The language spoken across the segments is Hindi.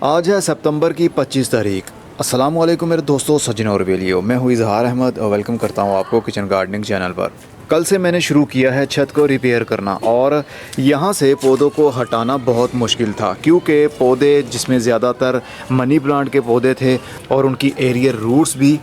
आज है सितंबर की 25 तारीख। अस्सलाम वालेकुम मेरे दोस्तों, सज्जनों और बेलियो। मैं हूँ इजहार अहमद और वेलकम करता हूँ आपको किचन गार्डनिंग चैनल पर। कल से मैंने शुरू किया है छत को रिपेयर करना और यहाँ से पौधों को हटाना बहुत मुश्किल था, क्योंकि पौधे जिसमें ज़्यादातर मनी प्लांट के पौधे थे और उनकी एरियर रूट्स भी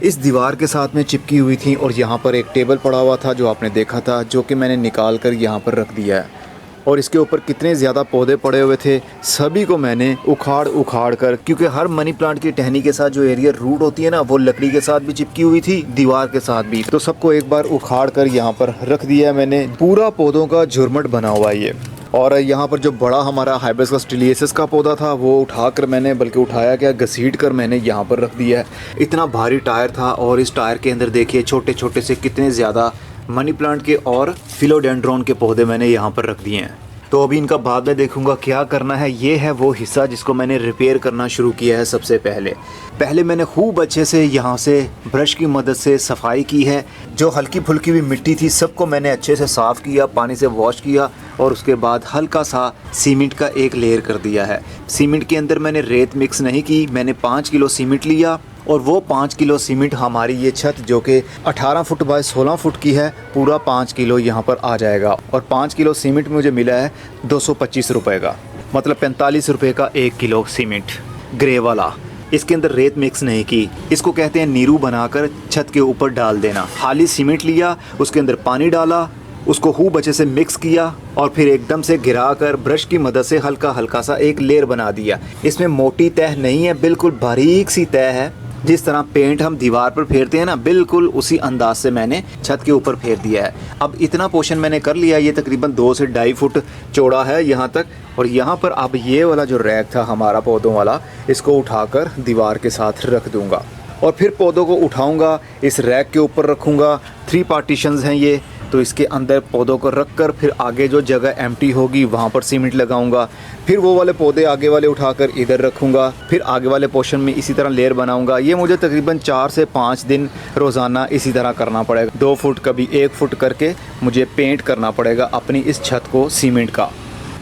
इस दीवार के साथ में चिपकी हुई थी। और यहाँ पर एक टेबल पड़ा हुआ था जो आपने देखा था, जो कि मैंने निकाल कर यहाँ पर रख दिया है। और इसके ऊपर कितने ज़्यादा पौधे पड़े हुए थे, सभी को मैंने उखाड़ कर, क्योंकि हर मनी प्लांट की टहनी के साथ जो एरियर रूट होती है ना, वो लकड़ी के साथ भी चिपकी हुई थी, दीवार के साथ भी। तो सबको एक बार उखाड़ कर यहाँ पर रख दिया है मैंने। पूरा पौधों का झुरमट बना हुआ है ये। और यहाँ पर जो बड़ा हमारा हाइबिस्कस स्टिलियसिस का पौधा था वो उठाकर मैंने, बल्कि उठाया क्या, घसीट कर मैंने यहाँ पर रख दिया है। इतना भारी टायर था और इस टायर के अंदर देखिए छोटे छोटे से कितने ज़्यादा मनी प्लांट के और फिलोडेंड्रॉन के पौधे मैंने यहाँ पर रख दिए हैं। तो अभी इनका बाद में देखूंगा क्या करना है। ये है वो हिस्सा जिसको मैंने रिपेयर करना शुरू किया है। सबसे पहले मैंने खूब अच्छे से यहाँ से ब्रश की मदद से सफाई की है। जो हल्की फुल्की भी मिट्टी थी सबको मैंने अच्छे से साफ़ किया, पानी से वॉश किया और उसके बाद हल्का सा सीमेंट का एक लेयर कर दिया है। सीमेंट के अंदर मैंने रेत मिक्स नहीं की, मैंने 5 किलो सीमेंट लिया और वो 5 किलो सीमेंट हमारी ये छत जो कि 18 फुट बाय 16 फुट की है, पूरा 5 किलो यहाँ पर आ जाएगा। और 5 किलो सीमेंट मुझे मिला है 225 रुपये का, मतलब 45 रुपये का 1 किलो सीमेंट ग्रे वाला। इसके अंदर रेत मिक्स नहीं की, इसको कहते हैं नीरू बनाकर छत के ऊपर डाल देना। खाली सीमेंट लिया, उसके अंदर पानी डाला, उसको खूब अच्छे से मिक्स किया और फिर एकदम से गिरा कर ब्रश की मदद से हल्का हल्का सा एक लेयर बना दिया। इसमें मोटी तह नहीं है, बिल्कुल बारीक सी तह है। जिस तरह पेंट हम दीवार पर फेरते हैं ना, बिल्कुल उसी अंदाज से मैंने छत के ऊपर फेर दिया है। अब इतना पोर्शन मैंने कर लिया, ये तकरीबन 2 से 2.5 फुट चौड़ा है यहाँ तक। और यहाँ पर अब ये वाला जो रैक था हमारा पौधों वाला, इसको उठाकर दीवार के साथ रख दूँगा और फिर पौधों को उठाऊँगा, इस रैक के ऊपर रखूँगा। 3 पार्टीशंस हैं ये, तो इसके अंदर पौधों को रख कर फिर आगे जो जगह एम्प्टी होगी वहाँ पर सीमेंट लगाऊंगा। फिर वो वाले पौधे आगे वाले उठाकर इधर रखूँगा, फिर आगे वाले पोर्शन में इसी तरह लेयर बनाऊंगा। ये मुझे तकरीबन 4 से 5 दिन रोज़ाना इसी तरह करना पड़ेगा। 2 फुट कभी 1 फुट करके मुझे पेंट करना पड़ेगा अपनी इस छत को सीमेंट का,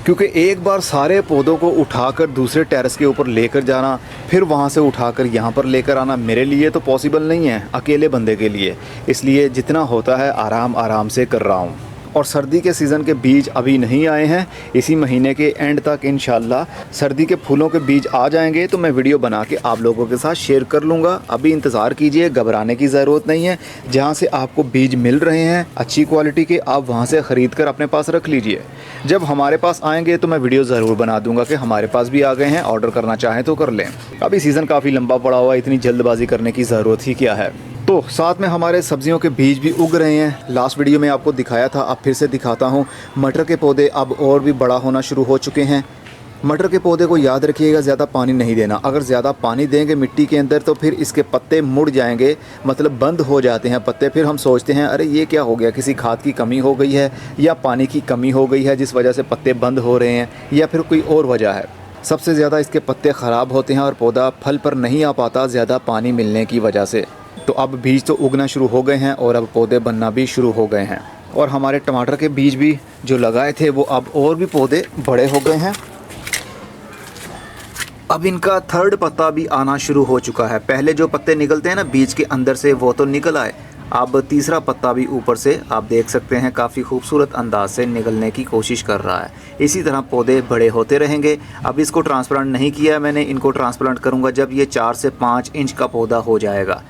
क्योंकि एक बार सारे पौधों को उठाकर दूसरे टेरेस के ऊपर लेकर जाना, फिर वहाँ से उठाकर यहाँ पर लेकर आना, मेरे लिए तो पॉसिबल नहीं है, अकेले बंदे के लिए। इसलिए जितना होता है आराम आराम से कर रहा हूँ। और सर्दी के सीज़न के बीज अभी नहीं आए हैं, इसी महीने के एंड तक इंशाल्लाह सर्दी के फूलों के बीज आ जाएंगे तो मैं वीडियो बना के आप लोगों के साथ शेयर कर लूँगा। अभी इंतज़ार कीजिए, घबराने की ज़रूरत नहीं है। जहाँ से आपको बीज मिल रहे हैं अच्छी क्वालिटी के, आप वहाँ से ख़रीद कर अपने पास रख लीजिए। जब हमारे पास आएंगे तो मैं वीडियो ज़रूर बना दूंगा कि हमारे पास भी आ गए हैं, ऑर्डर करना चाहें तो कर लें। अभी सीज़न काफ़ी लंबा पड़ा हुआ है, इतनी जल्दबाजी करने की ज़रूरत ही क्या है। तो साथ में हमारे सब्जियों के बीज भी उग रहे हैं। लास्ट वीडियो में आपको दिखाया था, अब फिर से दिखाता हूँ। मटर के पौधे अब और भी बड़ा होना शुरू हो चुके हैं। मटर के पौधे को याद रखिएगा ज़्यादा पानी नहीं देना। अगर ज़्यादा पानी देंगे मिट्टी के अंदर तो फिर इसके पत्ते मुड़ जाएंगे, मतलब बंद हो जाते हैं पत्ते। फिर हम सोचते हैं अरे ये क्या हो गया, किसी खाद की कमी हो गई है या पानी की कमी हो गई है जिस वजह से पत्ते बंद हो रहे हैं, या फिर कोई और वजह है। सबसे ज़्यादा इसके पत्ते ख़राब होते हैं और पौधा फल पर नहीं आ पाता ज़्यादा पानी मिलने की वजह से। तो अब बीज तो उगना शुरू हो गए हैं और अब पौधे बनना भी शुरू हो गए हैं। और हमारे टमाटर के बीज भी जो लगाए थे वो अब और भी पौधे बड़े हो गए हैं। अब इनका 3rd पत्ता भी आना शुरू हो चुका है। पहले जो पत्ते निकलते हैं ना बीज के अंदर से, वो तो निकल आए। अब 3रा पत्ता भी ऊपर से आप देख सकते हैं काफ़ी खूबसूरत अंदाज से निकलने की कोशिश कर रहा है। इसी तरह पौधे बड़े होते रहेंगे। अब इसको ट्रांसप्लांट नहीं किया है मैंने, इनको ट्रांसप्लांट करूँगा जब ये 4 से 5 इंच का पौधा हो जाएगा।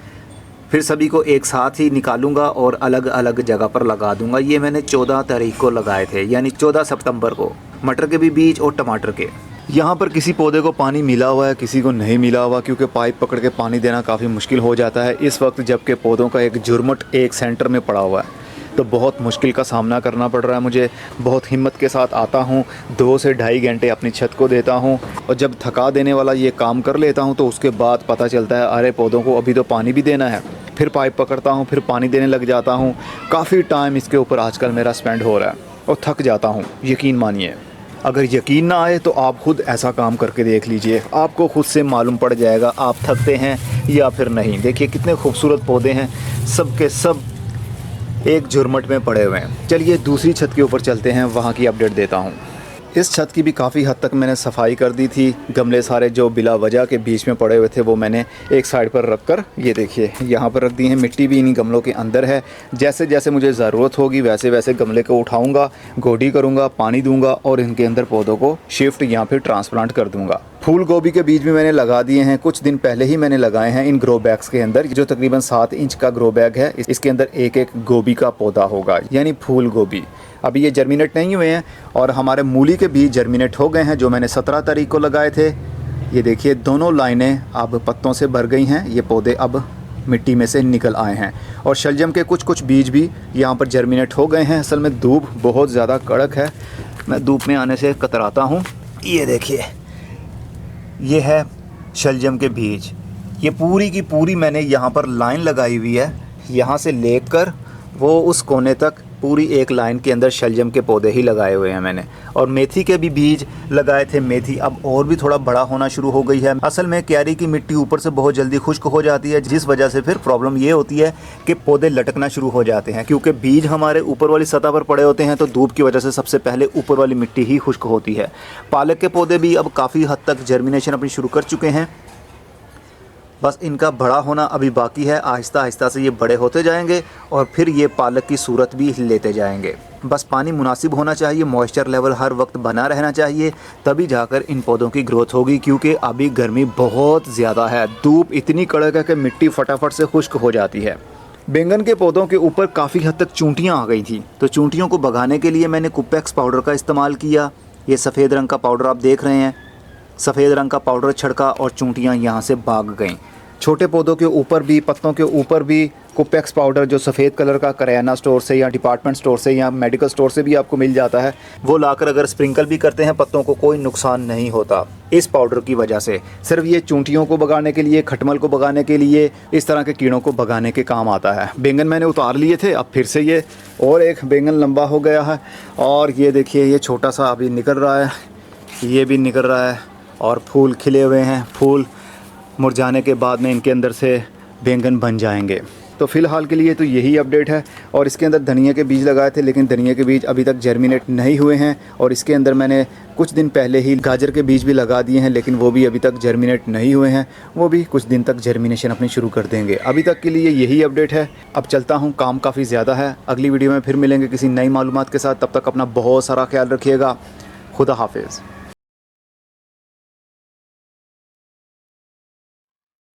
फिर सभी को एक साथ ही निकालूंगा और अलग अलग जगह पर लगा दूंगा। ये मैंने 14 तारीख को लगाए थे, यानी 14 सितंबर को, मटर के भी बीज और टमाटर के। यहाँ पर किसी पौधे को पानी मिला हुआ है, किसी को नहीं मिला हुआ, क्योंकि पाइप पकड़ के पानी देना काफ़ी मुश्किल हो जाता है इस वक्त, जबकि पौधों का एक झुरमुट एक सेंटर में पड़ा हुआ है। तो बहुत मुश्किल का सामना करना पड़ रहा है मुझे। बहुत हिम्मत के साथ आता हूँ, 2 से 2.5 घंटे अपनी छत को देता हूँ और जब थका देने वाला ये काम कर लेता हूँ तो उसके बाद पता चलता है अरे पौधों को अभी तो पानी भी देना है। फिर पाइप पकड़ता हूँ, फिर पानी देने लग जाता हूँ। काफ़ी टाइम इसके ऊपर आजकल मेरा स्पेंड हो रहा है और थक जाता हूँ, यकीन मानिए। अगर यकीन ना आए तो आप खुद ऐसा काम करके देख लीजिए, आपको खुद से मालूम पड़ जाएगा आप थकते हैं या फिर नहीं। देखिए कितने खूबसूरत पौधे हैं, सब के सब एक झुरमट में पड़े हुए हैं। चलिए दूसरी छत के ऊपर चलते हैं, वहाँ की अपडेट देता हूँ। इस छत की भी काफ़ी हद तक मैंने सफाई कर दी थी। गमले सारे जो बिला वजह के बीच में पड़े हुए थे वो मैंने एक साइड पर रख कर, ये देखिए यहाँ पर रख दी है। मिट्टी भी इन्हीं गमलों के अंदर है। जैसे जैसे मुझे ज़रूरत होगी वैसे वैसे गमले को उठाऊँगा, गोडी करूँगा, पानी दूँगा और इनके अंदर पौधों को शिफ्ट या फिर ट्रांसप्लांट कर दूँगा। फूल गोभी के बीज भी मैंने लगा दिए हैं, कुछ दिन पहले ही मैंने लगाए हैं इन ग्रो बैग्स के अंदर, जो तकरीबन 7 इंच का ग्रो बैग है। इसके अंदर एक एक गोभी का पौधा होगा, यानी फूल गोभी। अभी ये जर्मिनेट नहीं हुए हैं और हमारे मूली के बीज जर्मिनेट हो गए हैं, जो मैंने 17 तारीख को लगाए थे। ये देखिए दोनों लाइनें अब पत्तों से भर गई हैं, ये पौधे अब मिट्टी में से निकल आए हैं। और शलजम के कुछ कुछ बीज भी यहाँ पर जर्मिनेट हो गए हैं। असल में धूप बहुत ज़्यादा कड़क है, मैं धूप में आने से कतराता हूँ। ये देखिए ये है शलजम के बीज, ये पूरी की पूरी मैंने यहाँ पर लाइन लगाई हुई है। यहाँ से लेकर वो उस कोने तक पूरी एक लाइन के अंदर शलजम के पौधे ही लगाए हुए हैं मैंने। और मेथी के भी बीज लगाए थे। मेथी अब और भी थोड़ा बड़ा होना शुरू हो गई है। असल में क्यारी की मिट्टी ऊपर से बहुत जल्दी खुश्क हो जाती है, जिस वजह से फिर प्रॉब्लम ये होती है कि पौधे लटकना शुरू हो जाते हैं, क्योंकि बीज हमारे ऊपर वाली सतह पर पड़े होते हैं, तो धूप की वजह से सबसे पहले ऊपर वाली मिट्टी ही खुश्क होती है। पालक के पौधे भी अब काफ़ी हद तक जर्मिनेशन अपनी शुरू कर चुके हैं, बस इनका बड़ा होना अभी बाकी है। आहिस्ता आहिस्ता से ये बड़े होते जाएंगे और फिर ये पालक की सूरत भी लेते जाएंगे। बस पानी मुनासिब होना चाहिए, मॉइस्चर लेवल हर वक्त बना रहना चाहिए, तभी जाकर इन पौधों की ग्रोथ होगी। क्योंकि अभी गर्मी बहुत ज़्यादा है, धूप इतनी कड़क है कि मिट्टी फटाफट से खुश्क हो जाती है। बैंगन के पौधों के ऊपर काफ़ी हद तक चूंटियाँ आ गई थी, तो चूंटियों को भगाने के लिए मैंने कुपेक्स पाउडर का इस्तेमाल किया। ये सफ़ेद रंग का पाउडर आप देख रहे हैं, सफ़ेद रंग का पाउडर छिड़का और चूंटियाँ यहाँ से भाग गईं। छोटे पौधों के ऊपर भी, पत्तों के ऊपर भी कुपेक्स पाउडर जो सफ़ेद कलर का किराना स्टोर से या डिपार्टमेंट स्टोर से या मेडिकल स्टोर से भी आपको मिल जाता है, वो लाकर अगर स्प्रिंकल भी करते हैं पत्तों को कोई नुकसान नहीं होता इस पाउडर की वजह से। सिर्फ ये चूंटियों को भगाने के लिए, खटमल को भगाने के लिए, इस तरह के कीड़ों को भगाने के काम आता है। बैंगन मैंने उतार लिए थे, अब फिर से ये और एक बैंगन लंबा हो गया है। और ये देखिए ये छोटा सा अभी निकल रहा है, ये भी निकल रहा है और फूल खिले हुए हैं। फूल मुरझाने के बाद में इनके अंदर से बैंगन बन जाएंगे। तो फ़िलहाल के लिए तो यही अपडेट है। और इसके अंदर धनिया के बीज लगाए थे, लेकिन धनिया के बीज अभी तक जर्मिनेट नहीं हुए हैं। और इसके अंदर मैंने कुछ दिन पहले ही गाजर के बीज भी लगा दिए हैं, लेकिन वो भी अभी तक जर्मिनेट नहीं हुए हैं। वो भी कुछ दिन तक जर्मिनेशन अपनी शुरू कर देंगे। अभी तक के लिए यही अपडेट है। अब चलता हूँ, काम काफ़ी ज़्यादा है। अगली वीडियो में फिर मिलेंगे किसी नई मालूमात के साथ। तब तक अपना बहुत सारा ख्याल रखिएगा। खुदा हाफिज़।